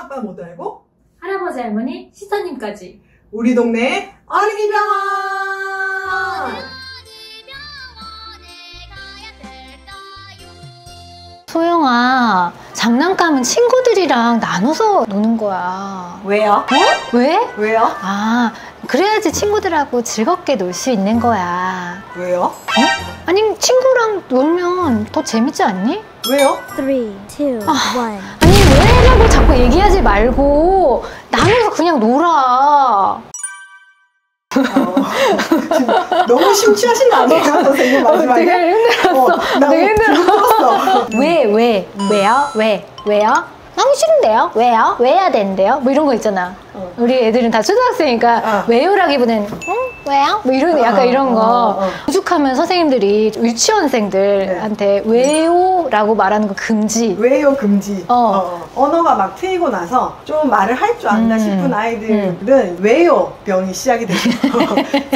엄마 아빠 못 알고 할아버지 할머니 시사님까지 우리 동네 어린이 병원. 소영아, 장난감은 친구들이랑 나눠서 노는 거야. 왜요? 어? 왜? 왜요? 아, 그래야지 친구들하고 즐겁게 놀 수 있는 거야. 왜요? 어? 아니, 친구랑 놀면 더 재밌지 않니? 왜요? 3, 2, 1. 아니, 왜라고 자꾸 얘기하지 말고 나눠서 그냥 놀아. 지금 너무 심취하신 거 아니에요, 선생님? 마지막에? 되게 힘들었어. 되게 힘들었어. 왜요? 너무 싫은데요? 왜요? 왜 해야 되는데요? 뭐 이런 거 있잖아. 우리 애들은 다 초등학생이니까 왜요라기보다는 왜요? 뭐 이런 약간 이런 거. 오죽하면 선생님들이 유치원생들한테 왜요라고 말하는 거 금지. 왜요 금지. 언어가 막 트이고 나서 좀 말을 할 줄 안다 싶은 아이들은 왜요 병이 시작이 돼요.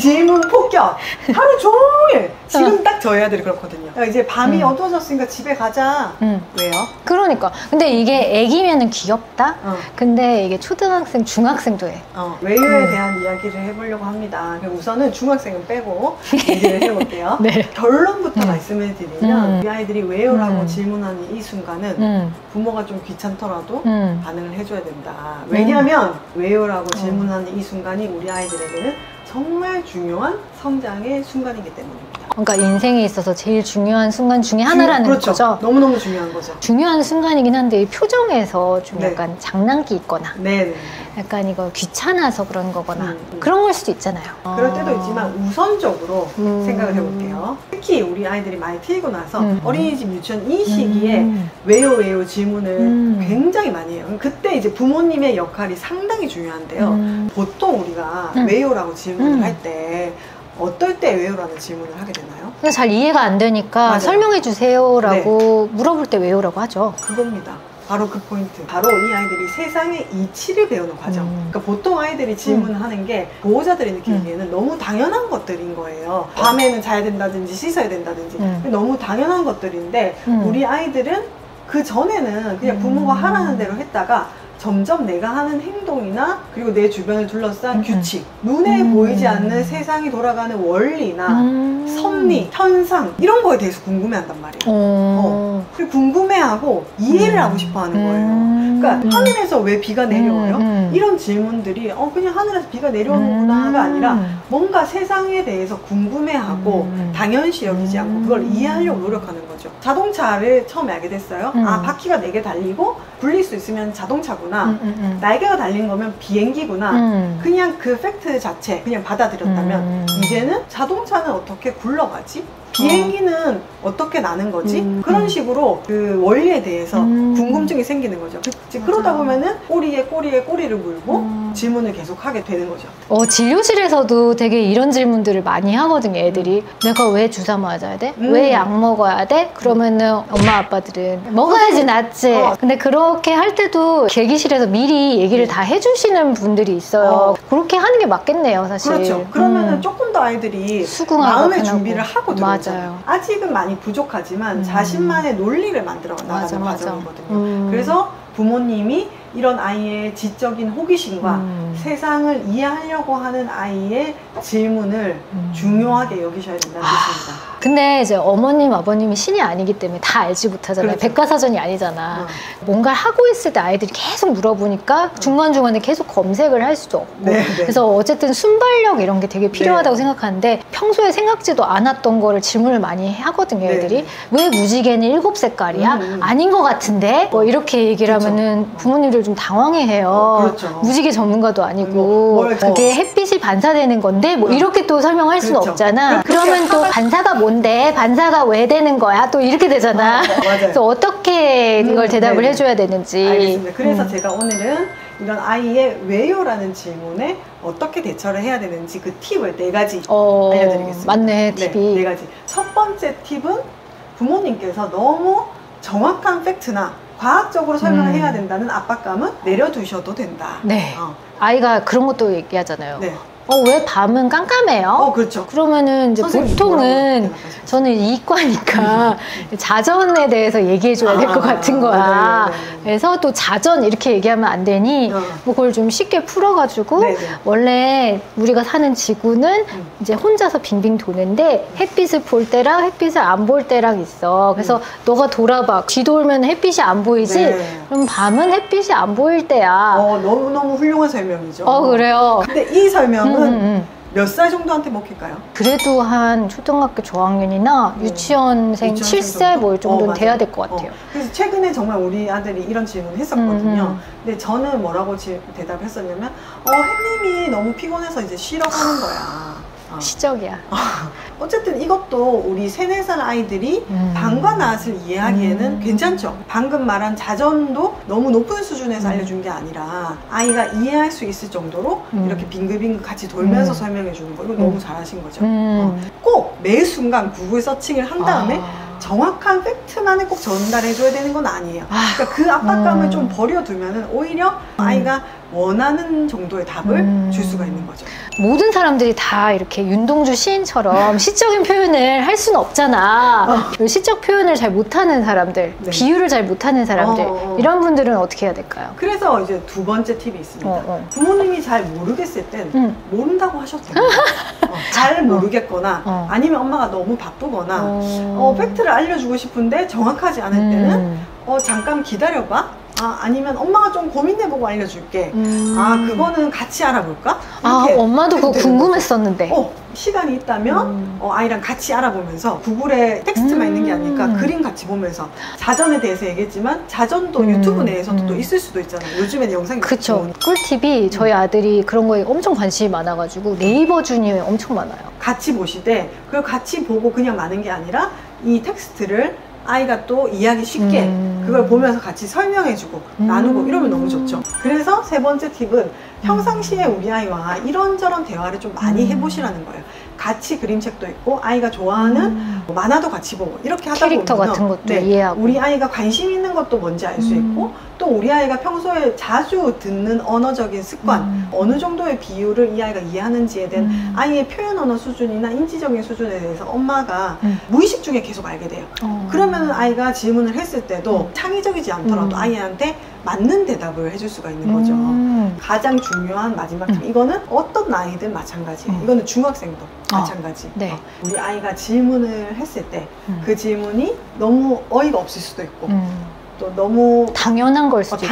질문 폭격. 하루 종일. 지금 딱 저희 아들이 그렇거든요. 이제 밤이 어두워졌으니까 집에 가자. 왜요? 그러니까. 근데 이게 애기면은 귀엽다? 근데 이게 초등학생, 중학생도 해. 왜요에 대한 이야기를 해보려고 합니다. 우선은 중학생은 빼고 얘기를 해볼게요. 네. 결론부터 말씀을 드리면 우리 아이들이 왜요라고 질문하는 이 순간은 부모가 좀 귀찮더라도 반응을 해줘야 된다. 왜냐면 왜요라고 질문하는 이 순간이 우리 아이들에게는 정말 중요한 성장의 순간이기 때문입니다. 그러니까 인생에 있어서 제일 중요한 순간 중에 하나라는 그렇죠. 거죠? 너무너무 중요한 거죠. 중요한 순간이긴 한데 이 표정에서 좀 약간 장난기 있거나 네네. 약간 이거 귀찮아서 그런 거거나 그런 걸 수도 있잖아요. 그럴 때도 있지만 우선적으로 생각을 해볼게요. 특히 우리 아이들이 많이 트이고 나서 어린이집 유치원 이 시기에 왜요 질문을 굉장히 많이 해요. 그때 이제 부모님의 역할이 상당히 중요한데요. 보통 우리가 왜요라고 질문을 할 때 어떨 때 왜요라는 질문을 하게 되나요? 근데 잘 이해가 안 되니까 맞아요. 설명해 주세요라고 물어볼 때 왜요라고 하죠. 그겁니다. 바로 그 포인트. 바로 이 아이들이 세상의 이치를 배우는 과정. 그러니까 보통 아이들이 질문하는 게 보호자들이 느끼기에는 너무 당연한 것들인 거예요. 밤에는 자야 된다든지 씻어야 된다든지 너무 당연한 것들인데 우리 아이들은 그 전에는 그냥 부모가 하라는 대로 했다가 점점 내가 하는 행동이나 그리고 내 주변을 둘러싼 규칙, 눈에 보이지 않는 세상이 돌아가는 원리나 섭리, 현상 이런 거에 대해서 궁금해한단 말이에요. 그리고 궁금해하고 이해를 하고 싶어 하는 거예요. 그러니까 하늘에서 왜 비가 내려와요? 이런 질문들이 그냥 하늘에서 비가 내려오는구나가 아니라 뭔가 세상에 대해서 궁금해하고 당연시 여기지 않고 그걸 이해하려고 노력하는 거죠. 자동차를 처음에 알게 됐어요. 아, 바퀴가 4개 달리고 굴릴 수 있으면 자동차구나. 날개가 달린 거면 비행기구나. 그냥 그 팩트 자체 그냥 받아들였다면 이제는 자동차는 어떻게 굴러가지? 비행기는 어떻게 나는 거지? 그런 식으로 그 원리에 대해서 궁금증이 생기는 거죠. 그러다 보면은 꼬리에 꼬리를 물고 질문을 계속 하게 되는 거죠. 진료실에서도 되게 이런 질문들을 많이 하거든요, 애들이. 내가 왜 주사 맞아야 돼? 왜 약 먹어야 돼? 그러면은 엄마 아빠들은 먹어야지 낫지. 근데 그렇게 할 때도 대기실에서 미리 얘기를 다 해주시는 분들이 있어요. 그렇게 하는 게 맞겠네요, 사실. 그렇죠. 그러면은 조금 더 아이들이 마음의 준비를 하고 들어오죠. 맞아요. 아직은 많이 부족하지만 자신만의 논리를 만들어 나가는 과정이거든요. 그래서 부모님이 이런 아이의 지적인 호기심과 세상을 이해하려고 하는 아이의 질문을 중요하게 여기셔야 된다는 뜻입니다. 근데 이제 어머님, 아버님이 신이 아니기 때문에 다 알지 못하잖아요. 그렇죠. 백과사전이 아니잖아. 뭔가를 하고 있을 때 아이들이 계속 물어보니까 중간중간에 계속 검색을 할 수도 없고. 그래서 어쨌든 순발력 이런 게 되게 필요하다고 생각하는데 평소에 생각지도 않았던 거를 질문을 많이 하거든요, 애들이. 왜 무지개는 7색깔이야? 아닌 것 같은데? 뭐 이렇게 얘기를 하면은 부모님들 좀 당황해해요. 무지개 전문가도 아니고 그게 햇빛이 반사되는 건데 뭐 이렇게 또 설명할 수는 없잖아. 그러면 또 반사가 뭔데? 반사가 왜 되는 거야? 또 이렇게 되잖아. 그래서 어떻게 이걸 대답을 해줘야 되는지. 알겠습니다. 그래서 제가 오늘은 이런 아이의 왜요라는 질문에 어떻게 대처를 해야 되는지 그 팁을 4가지 알려드리겠습니다. 맞네, 팁이. 4가지. 첫 번째 팁은 부모님께서 너무 정확한 팩트나 과학적으로 설명을 해야 된다는 압박감은 내려두셔도 된다. 아이가 그런 것도 얘기하잖아요. 왜 밤은 깜깜해요? 그렇죠. 그러면은 이제 보통은 저는 이과니까 자전에 대해서 얘기해줘야 될 것 같은 거야. 그래서 또 자전 이렇게 얘기하면 안 되니 뭐 그걸 좀 쉽게 풀어가지고 원래 우리가 사는 지구는 이제 혼자서 빙빙 도는데 햇빛을 볼 때랑 햇빛을 안 볼 때랑 있어. 그래서 너가 돌아봐. 뒤돌면 햇빛이 안 보이지? 그럼 밤은 햇빛이 안 보일 때야. 너무너무 훌륭한 설명이죠. 그래요. 근데 이 설명은 몇 살 정도한테 먹힐까요? 그래도 한 초등학교 저학년이나 유치원생 7세 뭐 이 정도는 돼야 될 것 같아요. 그래서 최근에 정말 우리 아들이 이런 질문을 했었거든요. 근데 저는 뭐라고 대답했었냐면 햇님이 너무 피곤해서 이제 쉬러 가는 거야. 시적이야. 어쨌든 이것도 우리 3, 4살 아이들이 밤과 낮을 이해하기에는 괜찮죠. 방금 말한 자전도 너무 높은 수준에서 알려준 게 아니라 아이가 이해할 수 있을 정도로 이렇게 빙글빙글 같이 돌면서 설명해 주는 거. 이거 너무 잘하신 거죠. 꼭 매 순간 구글 서칭을 한 다음에 정확한 팩트만을 꼭 전달해줘야 되는 건 아니에요. 그러니까 그 압박감을 좀 버려두면은 오히려 아이가 원하는 정도의 답을 줄 수가 있는 거죠. 모든 사람들이 다 이렇게 윤동주 시인처럼 시적인 표현을 할 수는 없잖아. 시적 표현을 잘 못하는 사람들, 비유를 잘 못하는 사람들, 이런 분들은 어떻게 해야 될까요? 그래서 이제 두 번째 팁이 있습니다. 부모님이 잘 모르겠을 땐 모른다고 하셔도 됩니다. 잘 모르겠거나 아니면 엄마가 너무 바쁘거나 팩트를 알려주고 싶은데 정확하지 않을 때는 잠깐 기다려봐. 아니면 엄마가 좀 고민해보고 알려줄게. 그거는 같이 알아볼까? 엄마도 그거 궁금했었는데. 시간이 있다면 아이랑 같이 알아보면서 구글에 텍스트만 있는 게 아니니까 그림 같이 보면서 자전에 대해서 얘기했지만 자전도 유튜브 내에서도 또 있을 수도 있잖아요. 요즘에는 영상이 그쵸. 꿀팁이 저희 아들이 그런 거에 엄청 관심이 많아가지고 네이버 주니어에 엄청 많아요. 같이 보시되 그걸 같이 보고 그냥 마는 게 아니라 이 텍스트를 아이가 또 이해하기 쉽게 그걸 보면서 같이 설명해주고 나누고 이러면 너무 좋죠. 그래서 세 번째 팁은 평상시에 우리 아이와 이런저런 대화를 좀 많이 해보시라는 거예요. 같이 그림책도 있고 아이가 좋아하는 만화도 같이 보고 이렇게 하다 보면 캐릭터 같은 것도 이해하고 우리 아이가 관심 있는 것도 뭔지 알 수 있고 또 우리 아이가 평소에 자주 듣는 언어적인 습관 어느 정도의 비율을 이 아이가 이해하는지에 대한 아이의 표현 언어 수준이나 인지적인 수준에 대해서 엄마가 무의식 중에 계속 알게 돼요. 그러면 아이가 질문을 했을 때도 창의적이지 않더라도 아이한테 맞는 대답을 해줄 수가 있는 거죠. 가장 중요한 마지막 팁. 이거는 어떤 나이든 마찬가지예요. 이거는 중학생도 마찬가지. 우리 아이가 질문을 했을 때 그 질문이 너무 어이가 없을 수도 있고 또 너무 당연한 걸 수도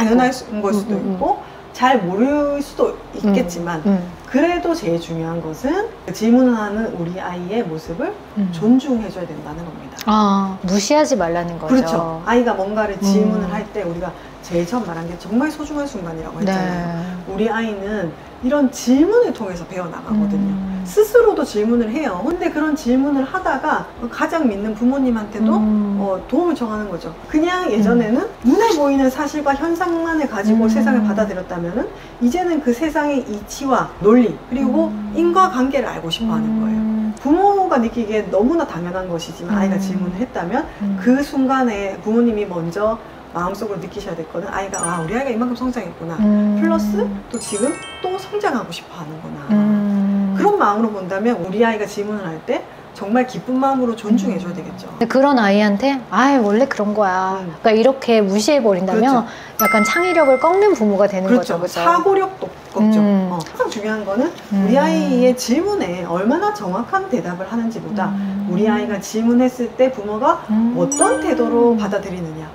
있고 잘 모를 수도 있겠지만 그래도 제일 중요한 것은 질문을 하는 우리 아이의 모습을 존중해줘야 된다는 겁니다. 무시하지 말라는 거죠. 그렇죠. 아이가 뭔가를 질문을 할 때 우리가 제일 처음 말한 게 정말 소중한 순간이라고 했잖아요. 우리 아이는 이런 질문을 통해서 배워나가거든요. 스스로도 질문을 해요. 근데 그런 질문을 하다가 가장 믿는 부모님한테도 도움을 청하는 거죠. 그냥 예전에는 눈에 보이는 사실과 현상만을 가지고 세상을 받아들였다면 이제는 그 세상의 이치와 논리 그리고 인과관계를 알고 싶어 하는 거예요. 부모가 느끼기에 너무나 당연한 것이지만 아이가 질문을 했다면 그 순간에 부모님이 먼저 마음속으로 느끼셔야 될 거는 아이가 우리 아이가 이만큼 성장했구나 플러스 또 지금 또 성장하고 싶어 하는구나 그런 마음으로 본다면 우리 아이가 질문을 할 때 정말 기쁜 마음으로 존중해줘야 되겠죠. 그런 아이한테 원래 그런 거야 그러니까 이렇게 무시해버린다면 약간 창의력을 꺾는 부모가 되는 거죠. 그렇죠. 사고력도 꺾죠. 항상 중요한 거는 우리 아이의 질문에 얼마나 정확한 대답을 하는지보다 우리 아이가 질문했을 때 부모가 어떤 태도로 받아들이느냐.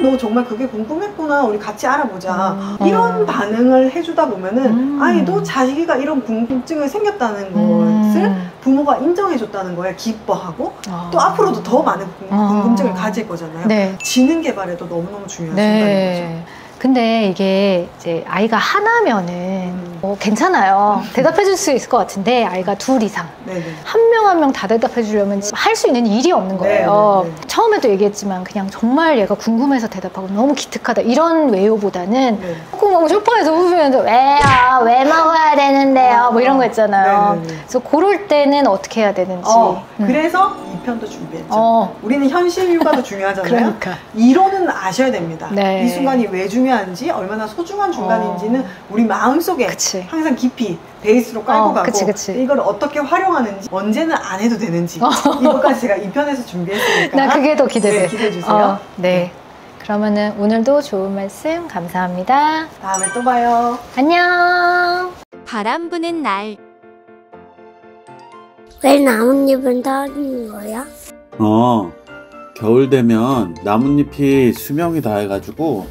너 정말 그게 궁금했구나. 우리 같이 알아보자. 이런 반응을 해주다 보면은 아이도 자기가 이런 궁금증을 생겼다는 것을 부모가 인정해줬다는 거에 기뻐하고 또 앞으로도 더 많은 궁금증을 가질 거잖아요. 지능 개발에도 너무너무 중요한 순간인 거죠. 근데 이게 이제 아이가 하나면은 괜찮아요. 대답해 줄 수 있을 것 같은데 아이가 둘 이상 한 명 한 명 다 대답해 주려면 할 수 있는 일이 없는 거예요. 처음에도 얘기했지만 그냥 정말 얘가 궁금해서 대답하고 너무 기특하다 이런 외요보다는 꼭 소파에서 웃으면서 왜요? 왜 먹어야 되는데요? 뭐 이런 거 있잖아요. 그래서 그럴 때는 어떻게 해야 되는지. 그래서 이 2편도 준비했죠. 우리는 현실 육아도 중요하잖아요. 그러니까. 이론은 아셔야 됩니다. 네. 이 순간이 왜 중요한지, 얼마나 소중한 순간인지는 우리 마음속에 그치. 항상 깊이 베이스로 깔고 가고 그치. 이걸 어떻게 활용하는지, 언제는 안 해도 되는지 이것까지 제가 2편에서 준비했으니까 나 그게 더 기대돼. 네, 기대해주세요. 네. 그러면은 오늘도 좋은 말씀 감사합니다. 다음에 또 봐요. 안녕. 바람 부는 날. 왜 나뭇잎은 떨어지는 거야? 겨울 되면 나뭇잎이 수명이 다해가지고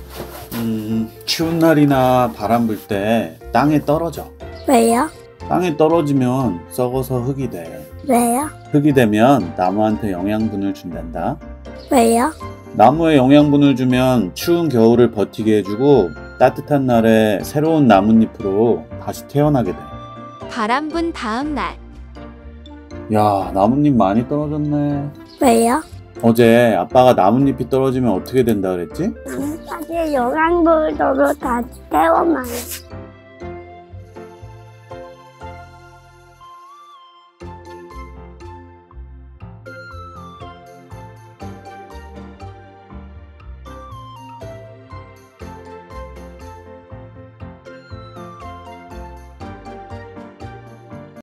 추운 날이나 바람 불 때 땅에 떨어져. 왜요? 땅에 떨어지면 썩어서 흙이 돼. 왜요? 흙이 되면 나무한테 영양분을 준단다. 왜요? 나무에 영양분을 주면 추운 겨울을 버티게 해주고 따뜻한 날에 새로운 나뭇잎으로 다시 태어나게 돼. 바람 분 다음 날. 야, 나뭇잎 많이 떨어졌네. 왜요? 어제 아빠가 나뭇잎이 떨어지면 어떻게 된다 그랬지? 나뭇가지에 영양분으로 다시 태어나요.